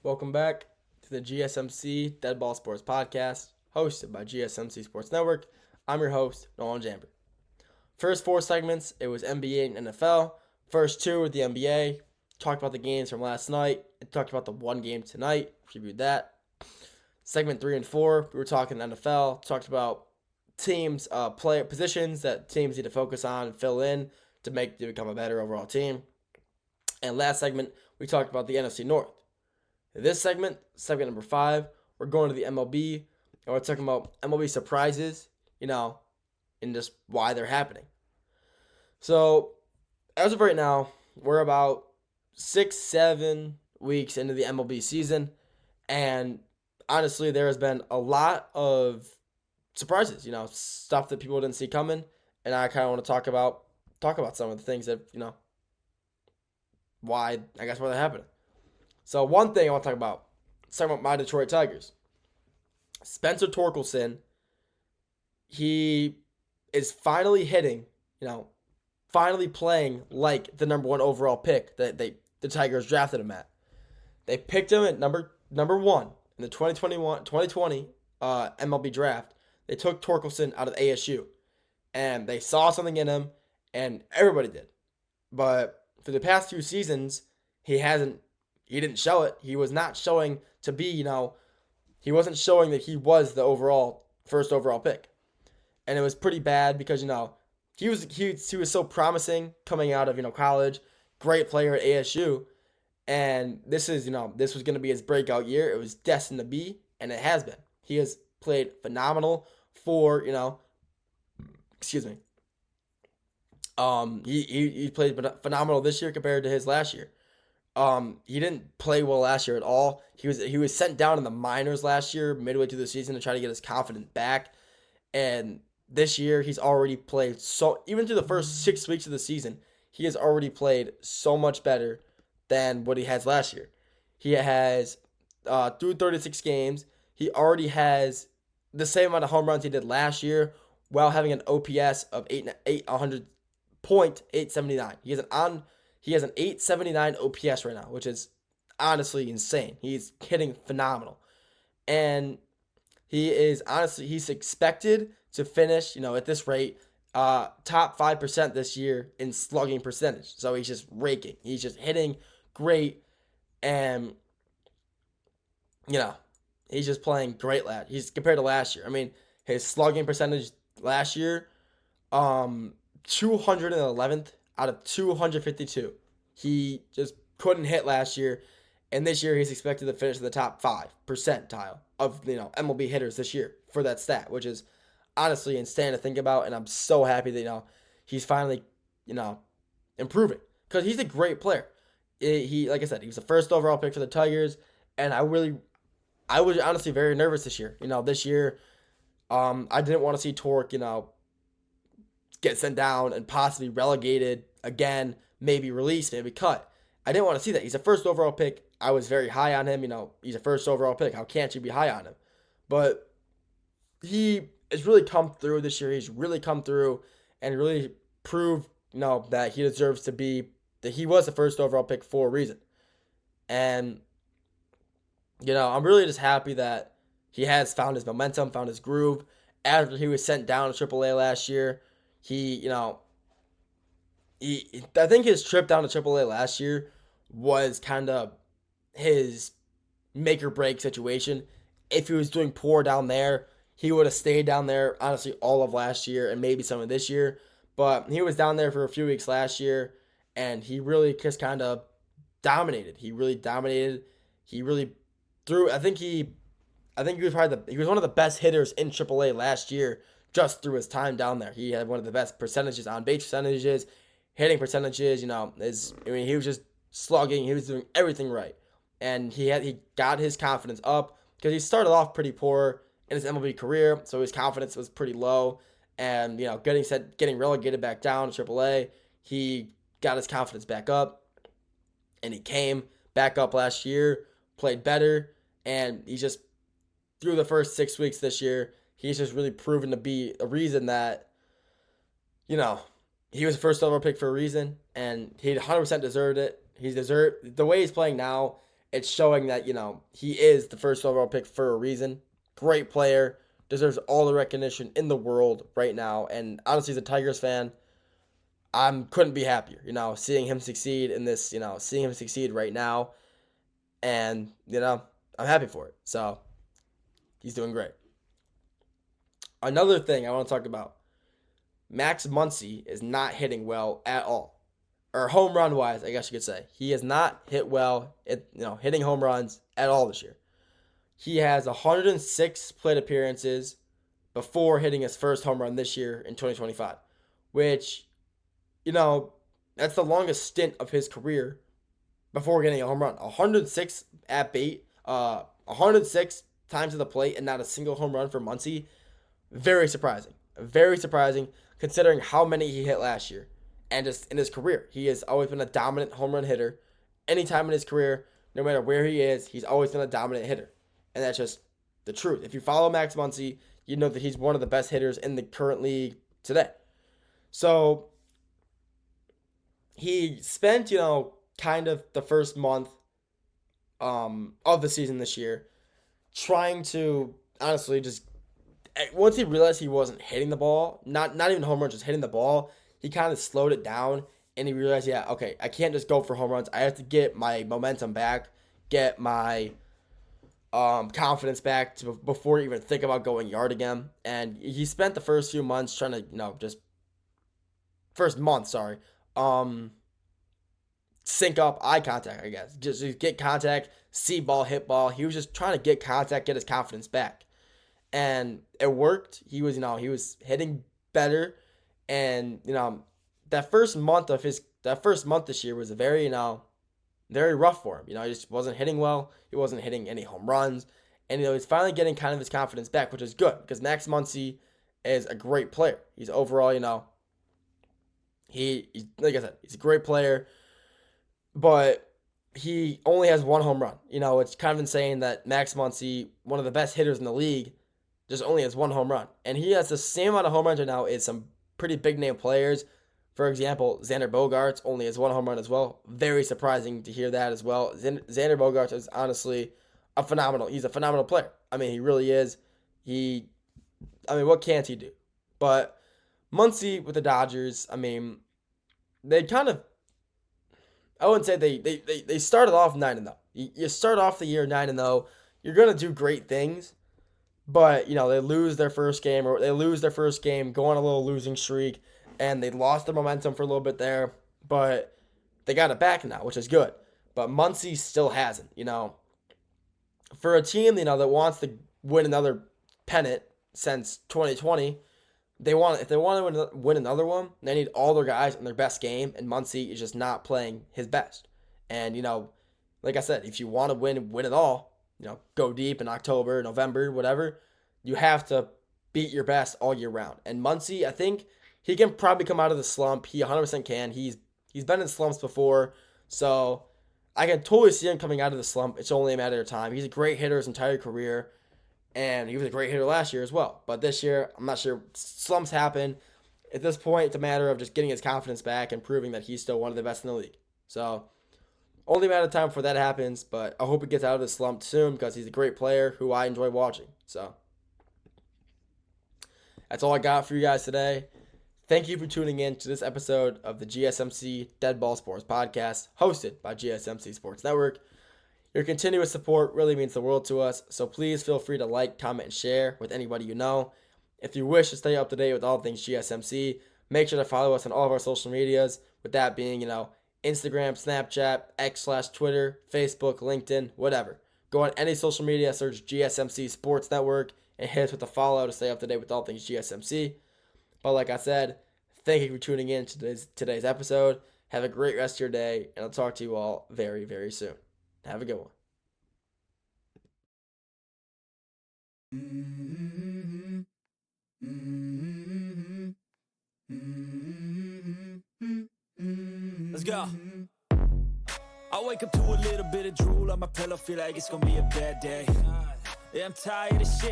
Welcome back to the GSMC Dead Ball Sports Podcast, hosted by GSMC Sports Network. I'm your host, Nolan Jamber. First four segments, it was NBA and NFL. First two were the NBA. Talked about the games from last night. And talked about the one game tonight. Previewed that. Segment 3 and 4, we were talking NFL. Talked about teams, player positions that teams need to focus on and fill in to become a better overall team. And last segment, we talked about the NFC North. This segment number 5, we're going to the MLB, and we're talking about MLB surprises, and just why they're happening. So, as of right now, we're about 6-7 weeks into the MLB season, and honestly, there has been a lot of surprises, stuff that people didn't see coming, and I kind of want to talk about some of the things that, why they're happening. So one thing I want to talk about, my Detroit Tigers. Spencer Torkelson, he is finally hitting, finally playing like the number one overall pick that the Tigers drafted him at. They picked him at number one in the 2020 MLB draft. They took Torkelson out of ASU, and they saw something in him, and everybody did. But for the past few seasons, he didn't show it. He was not showing to be, he wasn't showing that he was the first overall pick. And it was pretty bad because, he was so promising coming out of, college, great player at ASU. And this was going to be his breakout year. It was destined to be, and it has been. He has played phenomenal for, excuse me. He played phenomenal this year compared to his last year. He didn't play well last year at all. He was sent down in the minors last year, midway through the season, to try to get his confidence back. And this year, he's already played even through the first 6 weeks of the season, he has already played so much better than what he has last year. He has, through 36 games, he already has the same amount of home runs he did last year while having an OPS of 879. He has an 879 OPS right now, which is honestly insane. He's hitting phenomenal. And he's expected to finish, at this rate, top 5% this year in slugging percentage. So he's just raking. He's just hitting great. And, he's just playing great. He's compared to last year. I mean, his slugging percentage last year, 211th out of 252. He just couldn't hit last year, and this year he's expected to finish in the top 5 percentile of MLB hitters this year for that stat, which is honestly insane to think about. And I'm so happy that he's finally improving because he's a great player. He like I said, he was the first overall pick for the Tigers, and I was honestly very nervous this year. This year, I didn't want to see Torque get sent down and possibly relegated again, maybe released, maybe cut. I didn't want to see that. He's a first overall pick. I was very high on him. He's a first overall pick. How can't you be high on him? But he has really come through this year. He's really come through and really proved, that he deserves to be, that he was the first overall pick for a reason. And, I'm really just happy that he has found his momentum, found his groove. After he was sent down to AAA last year, I think his trip down to AAA last year was kind of his make or break situation. If he was doing poor down there, he would have stayed down there, honestly, all of last year and maybe some of this year. But he was down there for a few weeks last year, and he really just kind of dominated. He really dominated. He really threw. I think he was he was one of the best hitters in AAA last year just through his time down there. He had one of the best percentages, on base percentages, hitting percentages. He was just slugging. He was doing everything right, and he got his confidence up because he started off pretty poor in his MLB career, so his confidence was pretty low. And getting relegated back down to AAA, he got his confidence back up, and he came back up last year, played better, and he just through the first 6 weeks this year, he's just really proven to be a reason that, he was the first overall pick for a reason, and he 100% deserved it. The way he's playing now it's showing that, he is the first overall pick for a reason. Great player, deserves all the recognition in the world right now. And honestly, as a Tigers fan, couldn't be happier, seeing him succeed in this, seeing him succeed right now. And, I'm happy for it. So he's doing great. Another thing I want to talk about, Max Muncy is not hitting well at all. Or home run wise, I guess you could say. He has not hit well at, hitting home runs at all this year. He has 106 plate appearances before hitting his first home run this year in 2025, which, that's the longest stint of his career before getting a home run. 106 at bait, 106 times at the plate, and not a single home run for Muncy. Very surprising. Very surprising considering how many he hit last year. And just in his career, he has always been a dominant home run hitter. Anytime in his career, no matter where he is, he's always been a dominant hitter. And that's just the truth. If you follow Max Muncy, you know that he's one of the best hitters in the current league today. So he spent, kind of the first month of the season this year trying to honestly just, once he realized he wasn't hitting the ball, not even home runs, just hitting the ball, he kind of slowed it down and he realized, yeah, okay, I can't just go for home runs. I have to get my momentum back, get my confidence back before you even think about going yard again. And he spent the first few months trying to, sync up eye contact, I guess. Just get contact, see ball, hit ball. He was just trying to get contact, get his confidence back. And it worked. He was hitting better. And, that first month this year was a very, very rough for him. He just wasn't hitting well. He wasn't hitting any home runs. And, he's finally getting kind of his confidence back, which is good because Max Muncy is a great player. He's overall, he like I said, he's a great player, but he only has one home run. It's kind of insane that Max Muncy, one of the best hitters in the league, just only has one home run. And he has the same amount of home runs right now as some pretty big name players. For example, Xander Bogaerts only has one home run as well. Very surprising to hear that as well. Xander Bogaerts is honestly he's a phenomenal player. He really is. What can't he do? But Muncy with the Dodgers, they kind of, I wouldn't say they started off 9-0. You start off the year 9-0, you're going to do great things. But, they lose their first game, go on a little losing streak, and they lost their momentum for a little bit there. But they got it back now, which is good. But Muncy still hasn't, For a team, that wants to win another pennant since 2020, if they want to win another one, they need all their guys in their best game, and Muncy is just not playing his best. And, like I said, if you want to win it all, go deep in October, November, whatever, you have to beat your best all year round. And Muncy, I think he can probably come out of the slump. He 100% can. He's been in slumps before, so I can totally see him coming out of the slump. It's only a matter of time. He's a great hitter his entire career, and he was a great hitter last year as well. But this year, I'm not sure. Slumps happen. At this point, it's a matter of just getting his confidence back and proving that he's still one of the best in the league. So only a matter of time before that happens, but I hope he gets out of the slump soon because he's a great player who I enjoy watching. So that's all I got for you guys today. Thank you for tuning in to this episode of the GSMC Dead Ball Sports Podcast, hosted by GSMC Sports Network. Your continuous support really means the world to us, so please feel free to like, comment, and share with anybody you know. If you wish to stay up to date with all things GSMC, make sure to follow us on all of our social medias, with that being, Instagram, Snapchat, X/Twitter, Facebook, LinkedIn, whatever. Go on any social media, search GSMC Sports Network, and hit us with a follow to stay up to date with all things GSMC. But like I said, thank you for tuning in to today's episode. Have a great rest of your day, and I'll talk to you all very, very soon. Have a good one. Let's go. I wake up to a little bit of drool on my pillow, feel like it's gonna be a bad day. Yeah, I'm tired of shit.